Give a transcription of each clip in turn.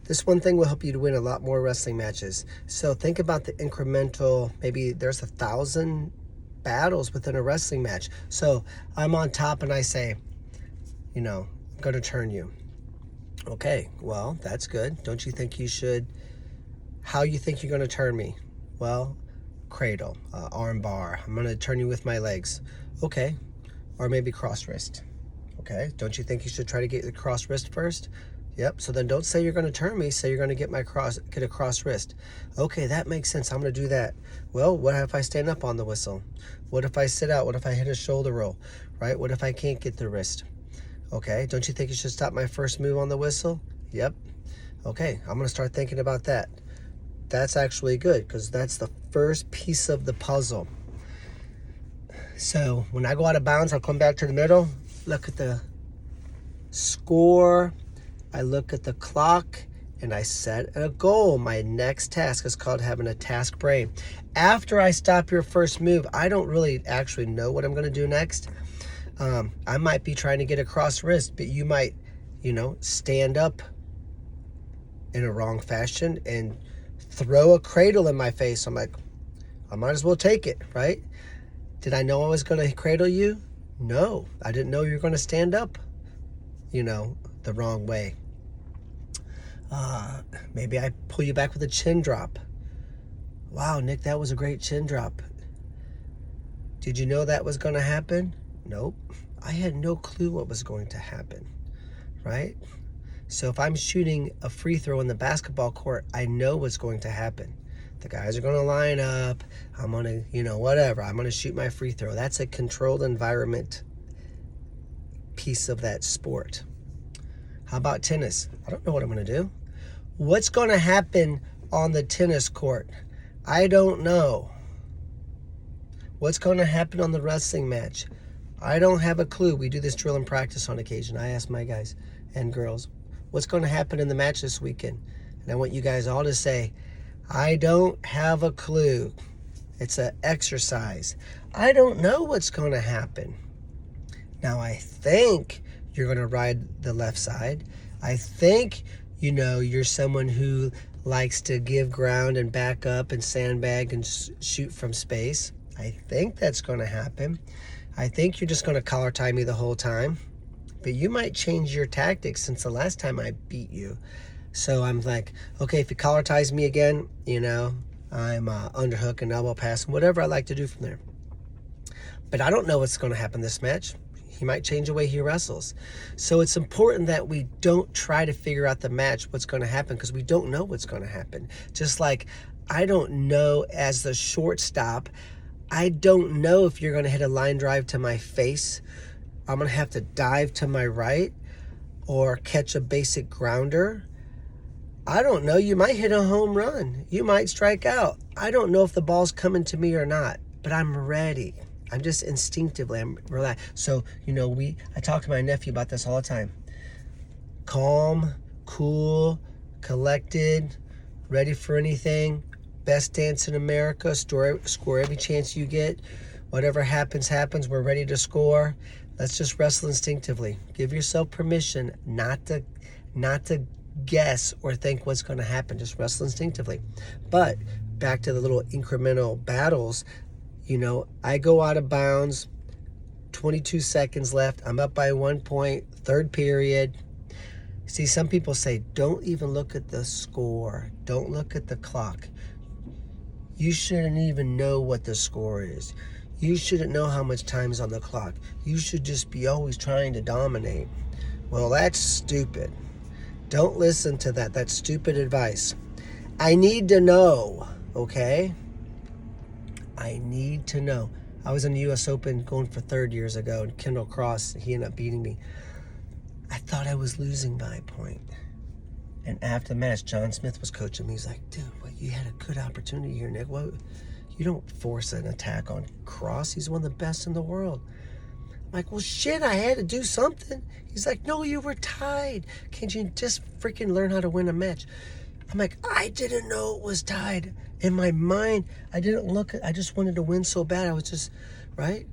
This one thing will help you to win a lot more wrestling matches. So think about the incremental, maybe there's 1,000 battles within a wrestling match. So I'm on top and I say, I'm going to turn you. Okay, well, that's good. Don't you think you should? How you think you're going to turn me? Well, cradle, arm bar. I'm going to turn you with my legs. Okay, or maybe cross wrist. Okay, don't you think you should try to get the cross wrist first? Yep, so then don't say you're going to turn me, say you're going to get a cross wrist. Okay, that makes sense. I'm going to do that. Well, what if I stand up on the whistle? What if I sit out? What if I hit a shoulder roll? Right? What if I can't get the wrist? Okay, don't you think you should stop my first move on the whistle? Yep. Okay, I'm going to start thinking about that. That's actually good because that's the first piece of the puzzle. So when I go out of bounds, I'll come back to the middle, look at the score, I look at the clock, and I set a goal. My next task is called having a task brain. After I stop your first move, I don't really actually know what I'm going to do next. I might be trying to get a cross wrist, but you might, stand up in a wrong fashion and throw a cradle in my face. I'm like, I might as well take it, right? Did I know I was going to cradle you? No, I didn't know you were going to stand up, the wrong way. Maybe I pull you back with a chin drop. Wow, Nick, that was a great chin drop. Did you know that was going to happen? Nope. I had no clue what was going to happen, right? So if I'm shooting a free throw in the basketball court, I know what's going to happen. The guys are going to line up. I'm going to, whatever. I'm going to shoot my free throw. That's a controlled environment piece of that sport. How about tennis? I don't know what I'm going to do. What's going to happen on the tennis court? I don't know. What's going to happen on the wrestling match? I don't have a clue. We do this drill and practice on occasion. I ask my guys and girls, what's going to happen in the match this weekend? And I want you guys all to say, I don't have a clue. It's an exercise. I don't know what's going to happen. Now, I think you're going to ride the left side. I think, you're someone who likes to give ground and back up and sandbag and shoot from space. I think that's going to happen. I think you're just going to collar tie me the whole time. But you might change your tactics since the last time I beat you. So I'm like, okay, if he collar ties me again, I'm underhook and elbow pass and whatever I like to do from there. But I don't know what's going to happen this match. He might change the way he wrestles. So it's important that we don't try to figure out the match what's going to happen because we don't know what's going to happen. Just like I don't know as the shortstop, I don't know if you're going to hit a line drive to my face. I'm going to have to dive to my right or catch a basic grounder. I don't know. You might hit a home run. You might strike out. I don't know if the ball's coming to me or not, but I'm ready. I'm just instinctively, I'm relaxed. So, I talk to my nephew about this all the time. Calm, cool, collected, ready for anything. Best dance in America. Score every chance you get. Whatever happens, happens. We're ready to score. Let's just wrestle instinctively. Give yourself permission not to guess or think what's going to happen. Just wrestle instinctively. But back to the little incremental battles, I go out of bounds, 22 seconds left. I'm up by 1 point, third period. See, some people say, don't even look at the score. Don't look at the clock. You shouldn't even know what the score is. You shouldn't know how much time is on the clock. You should just be always trying to dominate. Well, that's stupid. Don't listen to that. That's stupid advice. I need to know, okay? I need to know. I was in the U.S. Open going for third years ago, and Kendall Cross, he ended up beating me. I thought I was losing by a point. And after the match, John Smith was coaching me. He's like, dude, you had a good opportunity here, Nick. You don't force an attack on Cross. He's one of the best in the world. I'm like, well, shit, I had to do something. He's like, no, you were tied. Can't you just freaking learn how to win a match? I'm like, I didn't know it was tied. In my mind, I didn't look at, I just wanted to win so bad. I was just, right?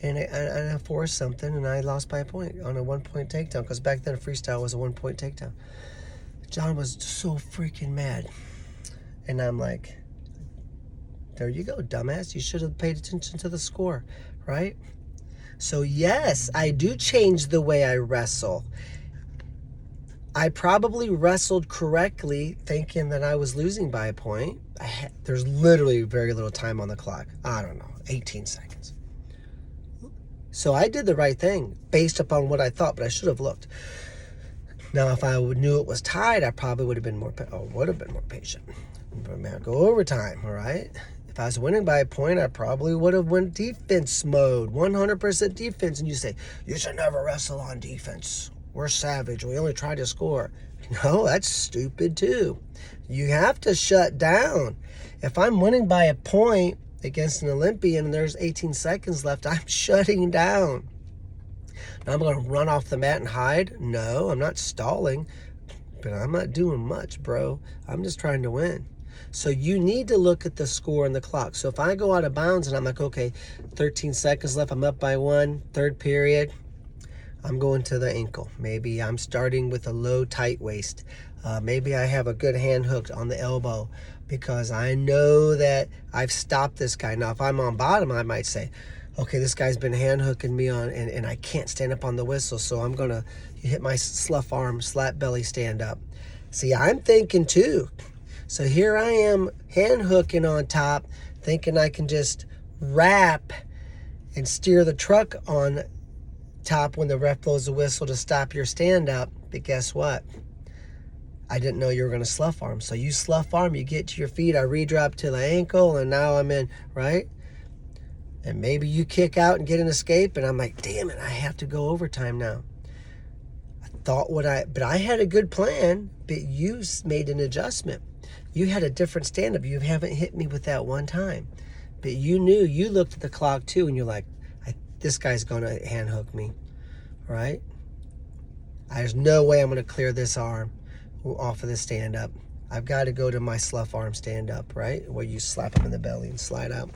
and I forced something, and I lost by a point on a 1-point takedown, because back then freestyle was a 1-point takedown. John was so freaking mad, and I'm like, there you go, dumbass. You should have paid attention to the score, right? So yes, I do change the way I wrestle. I probably wrestled correctly thinking that I was losing by a point. There's literally very little time on the clock. I don't know, 18 seconds. So I did the right thing based upon what I thought, but I should have looked. Now, if I knew it was tied, I probably would have been more patient. But man, go overtime, all right? If I was winning by a point, I probably would have went defense mode, 100% defense. And you say, you should never wrestle on defense. We're savage. We only try to score. No, that's stupid too. You have to shut down. If I'm winning by a point against an Olympian and there's 18 seconds left, I'm shutting down. Now I'm going to run off the mat and hide? No, I'm not stalling, but I'm not doing much, bro. I'm just trying to win. So you need to look at the score and the clock. So if I go out of bounds and I'm like, okay, 13 seconds left, I'm up by 1, third period, I'm going to the ankle. Maybe I'm starting with a low, tight waist. Maybe I have a good hand hook on the elbow because I know that I've stopped this guy. Now, if I'm on bottom, I might say, okay, this guy's been hand hooking me on, and I can't stand up on the whistle, so I'm going to hit my slough arm, slap belly, stand up. See, I'm thinking too. So here I am hand hooking on top, thinking I can just wrap and steer the truck on top when the ref blows the whistle to stop your stand up. But guess what? I didn't know you were going to slough arm. So you slough arm, you get to your feet, I redrop to the ankle, and now I'm in, right? And maybe you kick out and get an escape, and I'm like, damn it, I have to go overtime now. But I had a good plan, but you made an adjustment. You had a different stand-up. You haven't hit me with that one time. But you knew, you looked at the clock too, and you're like, this guy's going to hand hook me, right? There's no way I'm going to clear this arm off of the stand-up. I've got to go to my slough arm stand-up, right? Where you slap him in the belly and slide out.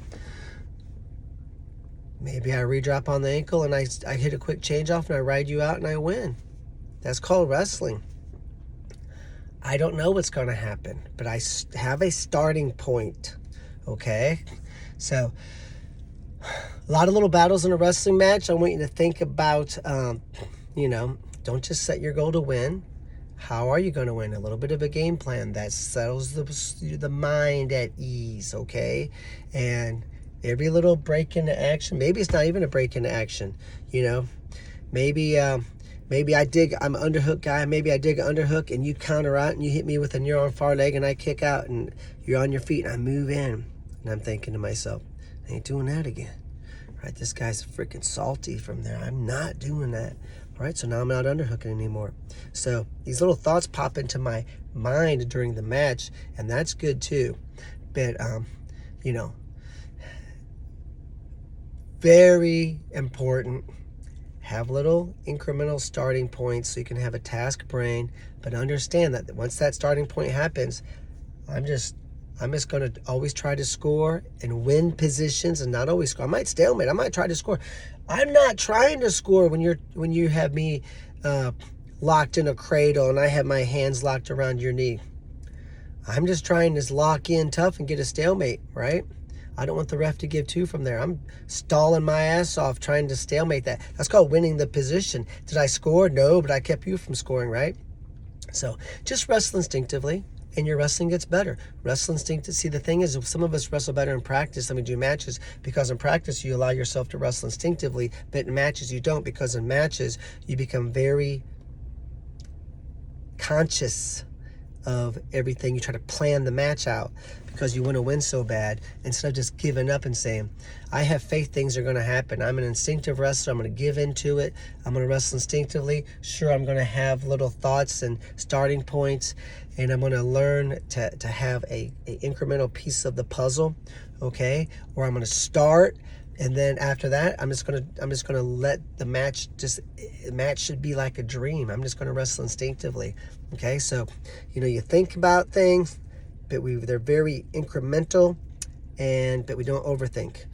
Maybe I redrop on the ankle and I hit a quick change off and I ride you out and I win. That's called wrestling. I don't know what's going to happen, but I have a starting point, okay? So, a lot of little battles in a wrestling match. I want you to think about, don't just set your goal to win. How are you going to win? A little bit of a game plan that settles the mind at ease, okay? And every little break into action, maybe it's not even a break into action, maybe I'm an underhook guy, maybe I dig an underhook and you counter out and you hit me with a near on far leg and I kick out and you're on your feet and I move in. And I'm thinking to myself, I ain't doing that again. Right? This guy's freaking salty from there. I'm not doing that. All right, so now I'm not underhooking anymore. So these little thoughts pop into my mind during the match, and that's good too. But, very important. Have little incremental starting points so you can have a task brain, but understand that once that starting point happens, I'm just going to always try to score and win positions and not always score. I might stalemate. I might try to score. I'm not trying to score when you have me locked in a cradle and I have my hands locked around your knee. I'm just trying to lock in tough and get a stalemate, right? I don't want the ref to give two from there. I'm stalling my ass off trying to stalemate that. That's called winning the position. Did I score? No, but I kept you from scoring, right? So just wrestle instinctively and your wrestling gets better. Wrestle instinctively. See, the thing is, some of us wrestle better in practice than we do matches because in practice you allow yourself to wrestle instinctively, but in matches you don't, because in matches you become very conscious of everything. You try to plan the match out because you want to win so bad, instead of just giving up and saying, I have faith things are going to happen. I'm an instinctive wrestler. I'm going to give into it. I'm going to wrestle instinctively. Sure, I'm going to have little thoughts and starting points, and I'm going to learn to have a incremental piece of the puzzle, okay? Where I'm going to start, and then after that, I'm just gonna let the match should be like a dream. I'm just gonna wrestle instinctively. Okay, so you think about things, but they're very incremental, but we don't overthink.